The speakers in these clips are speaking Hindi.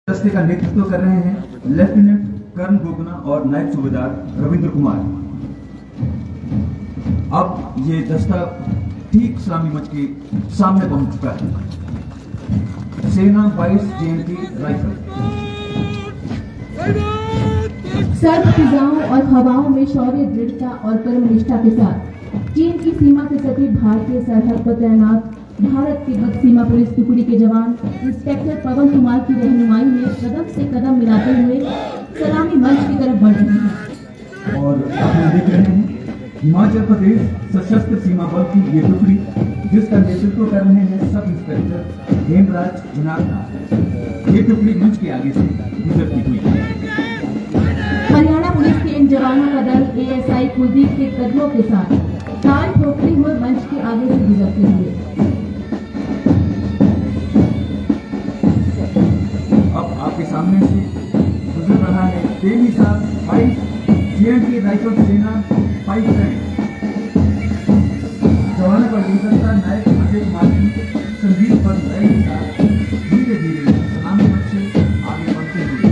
दस्ते का नेतृत्व कर रहे हैं लेफ्टिनेंट कर्नल गोगना और नायब सूबेदार रविंद्र कुमार। अब ये दस्ता ठीक सलामी मंच के सामने पहुंच चुका है। सेना 22 जेएनटी राइफल सर्द फिजाओं और हवाओं में शौर्य, दृढ़ता और कर्मनिष्ठा के साथ चीन की सीमा से सटी भारतीय सरहद पर तैनात भारत तिब्बत सीमा पुलिस टुकड़ी के जवान इंस्पेक्टर पवन कुमार की रहनुमाई में कदम से कदम मिलाते हुए सलामी मंच की तरफ बढ़ रहे हैं। और आप देख रहे हैं हिमाचल प्रदेश सशस्त्र सीमा बल की ये टुकड़ी जिसका नेतृत्व कर रहे हैं सब इंस्पेक्टर हेमराज जनार्दन। ये टुकड़ी मंच के आगे से गुजरती हुई हरियाणा पुलिस के इन जवानों का दल एएसआई कुलदीप के कदमों के साथ ताल ठोकते हुए मंच के आगे से गुजरते हुए अब आपके सामने से गुजर रहा है सेना 22 जेएनटी राइफल सेना 5 जवानों का लीडर नायक अजय कुमार संगीत पर लय के साथ धीरे धीरे सलामी मंच से आगे बढ़ते हुए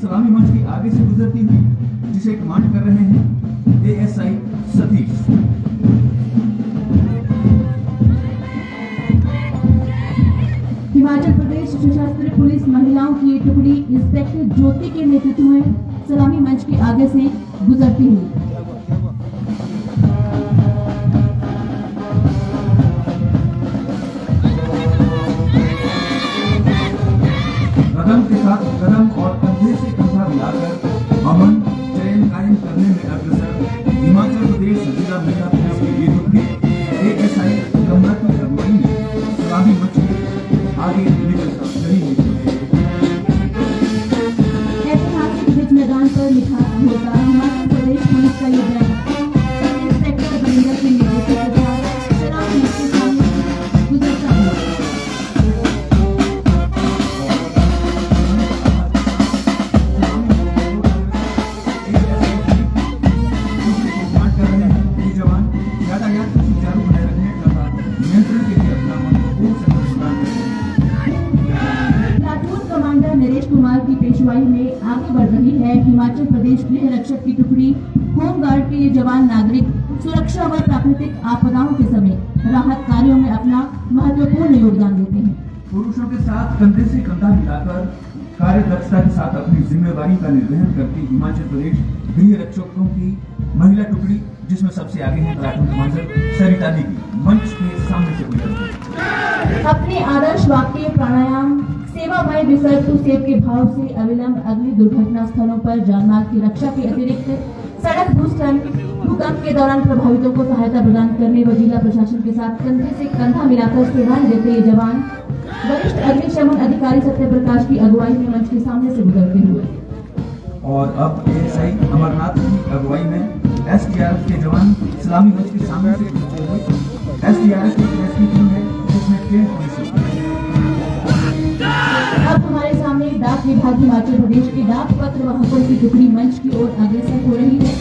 सलामी मंच की आगे से गुजरती हुई जिसे कमांड कर रहे हैं एएसआई सतीश। हिमाचल प्रदेश सशस्त्र पुलिस महिलाओं की ये टुकड़ी इंस्पेक्टर ज्योति के नेतृत्व में सलामी मंच के आगे से गुजरती हुई कदम के साथ कदम और कंधे से कंधा मिलाकर अमन चयन कायम करने में अग्रसर हिमाचल प्रदेश जिला महिला पुलिस की ये टुकड़ी एएसआई कमला की अगुवाई में सलामी मंच के आगे निकल रही है। ऐतिहासिक रिज मैदान पर मिठास होता हिमाचल प्रदेश पुलिस का ये दल इंस्पेक्टर रविंद्र के नेतृत्व के साथ सलामी मंच के सामने गुजरता हुआ कुमार की पेशवाई में आगे बढ़ रही है हिमाचल प्रदेश गृह रक्षक की टुकड़ी होमगार्ड के ये जवान नागरिक सुरक्षा व प्राकृतिक आपदाओं के समय राहत कार्यों में अपना महत्वपूर्ण योगदान देते हैं। पुरुषों के साथ कंधे से कंधा मिलाकर कार्यदक्षता के साथ अपनी जिम्मेदारी का निर्वहन करती हिमाचल प्रदेश गृह रक्षकों की महिला टुकड़ी जिसमें सबसे आगे है प्लाटून कमांडर सरिता देवी मंच के सामने से गुजरती अपने आदर्श वाक्य प्राणायाम सेवा में विसर्ग टू सेव के भाव से अविलंब अग्नि दुर्घटना स्थलों पर जानमाल की रक्षा के अतिरिक्त सड़क भूस्खलन भूकंप के दौरान प्रभावितों को सहायता प्रदान करने व जिला प्रशासन के साथ कंधे से कंधा मिलाकर सेवाएं देते ये जवान वरिष्ठ अग्निशमन अधिकारी सत्यप्रकाश की अगुवाई में मंच के सामने से गुजरते हुए और अब एएसआई अमरनाथ की अगुवाई में एसडीआरएफ के जवान सलामी मंच के सामने से गुजरते हुए एसडीआरएफ की रेस्क्यू टीम है जिसमें 10 पुलिस। अब हमारे सामने डाक विभाग हिमाचल प्रदेश के डाक पत्र वाहकों की टुकड़ी मंच की ओर अग्रसर हो रही है।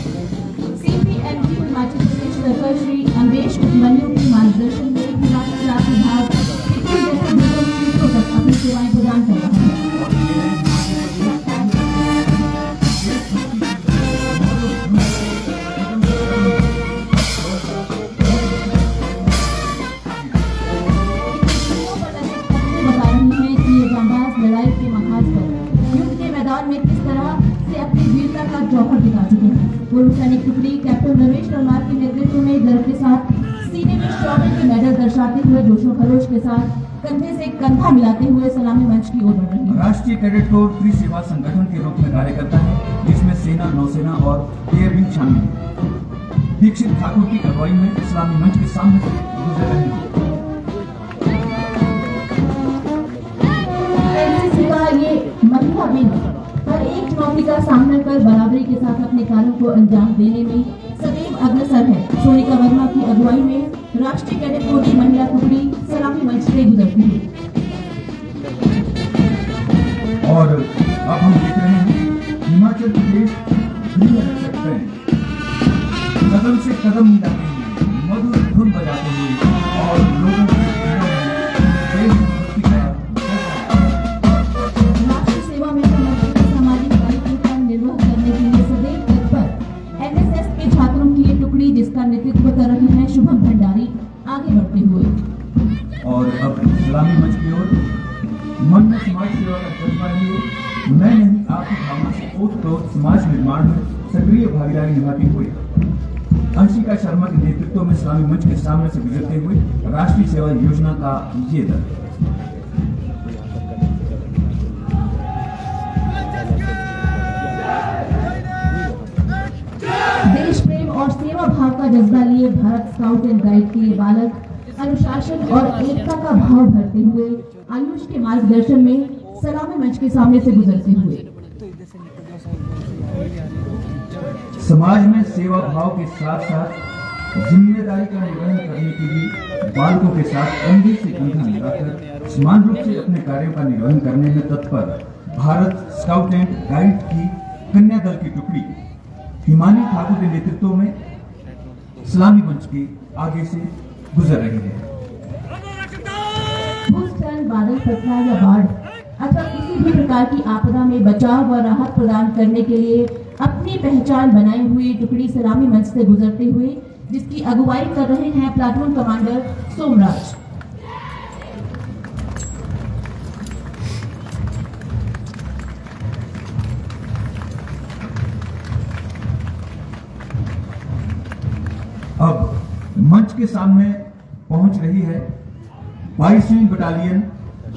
सीपीएमजी हिमाचल प्रदेश सर्कल श्री अम्बेश उपमन्यु के मार्गदर्शन में हिमाचल डाक विभाग जैसे दुर्गम क्षेत्रों तक अपनी सेवाएं प्रदान कर रहा है। लड़ाई के महाज पर युद्ध के मैदान में किस तरह से अपनी वीरता का जौहर दिखा चुके हैं। पूर्व सैनिक टुकड़ी कैप्टन रमेश परमार के नेतृत्व में गर्व के साथ सीने में शौर्य के मेडल दर्शाते हुए जोशो खरोश के साथ कंधे से कंधा मिलाते हुए सलामी मंच की ओर बढ़ रही है। राष्ट्रीय कैडेट कोर त्रिसेवा संगठन के रूप में कार्य करता है जिसमें सेना, नौसेना और एयर विंग शामिल है। दीक्षित ठाकुर की अगुवाई में सलामी मंच के सामने से गुजर रही है। एनसीसी का ये महिला दिन हर एक चुनौती का सामना कर बराबरी के साथ अपने कार्यों को अंजाम देने में सदैव अग्रसर है। सोनिका वर्मा की अगुवाई में राष्ट्रीय कैडेट कोर की महिला टुकड़ी सलामी मंच से गुजरती है। और अब हम देख रहे हैं हिमाचल प्रदेश प्रिय रक्षक बैंड कदम से कदम मिलाते हुए मधुर धुन बजाते हुए और लोगों के दिलों में देशभक्ति का राष्ट्र सेवा में समर्पित सामाजिक दायित्व का निर्वहन करने के लिए सदैव तत्पर एनएसएस के छात्रों की ये टुकड़ी, जिसका नेतृत्व कर रहे हैं शुभम भंडारी, आगे बढ़ते हुए। और अब सलामी मंच की ओर मन में समाज सेवा का जज्बा लिए मैं नहीं आपकी भावना से ओतप्रोत समाज निर्माण में सक्रिय भागीदारी निभाते हुए अंशिका शर्मा के नेतृत्व में सलामी मंच के सामने से गुजरते हुए राष्ट्रीय सेवा योजना का ये दल। देश प्रेम और सेवा भाव का जज्बा लिए भारत स्काउट एंड गाइड के ये बालक अनुशासन और एकता का भाव भरते हुए आयुष के मार्गदर्शन में सलामी मंच के सामने से गुजरते हुए समाज में सेवा भाव के साथ साथ जिम्मेदारी का निर्वहन करने के लिए बालकों के साथ कंधे से कंधा मिलाकर समान रूप से अपने कार्यों का निर्वहन करने में तत्पर भारत स्काउट एंड गाइड की कन्या दल की टुकड़ी हिमानी ठाकुर के नेतृत्व में सलामी मंच के आगे से गुजर रही है। भूस्खलन, बादल फटना या बाढ़ अथवा किसी भी प्रकार की आपदा में बचाव व राहत प्रदान करने के लिए अपनी पहचान बनाए हुए टुकड़ी सलामी मंच से गुजरते हुए, जिसकी अगुवाई कर रहे हैं प्लाटून कमांडर सोमराज। अब मंच के सामने पहुंच रही है 22वीं बटालियन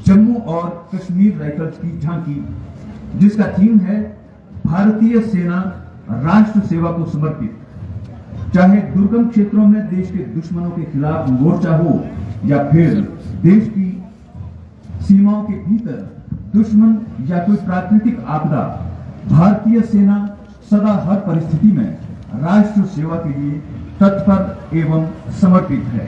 जम्मू और कश्मीर राइफल्स की झांकी, जिसका थीम है भारतीय सेना राष्ट्र सेवा को समर्पित। चाहे दुर्गम क्षेत्रों में देश के दुश्मनों के खिलाफ मोर्चा हो या फिर देश की सीमाओं के भीतर दुश्मन या कोई प्राकृतिक आपदा, भारतीय सेना सदा हर परिस्थिति में राष्ट्र सेवा के लिए तत्पर एवं समर्पित है।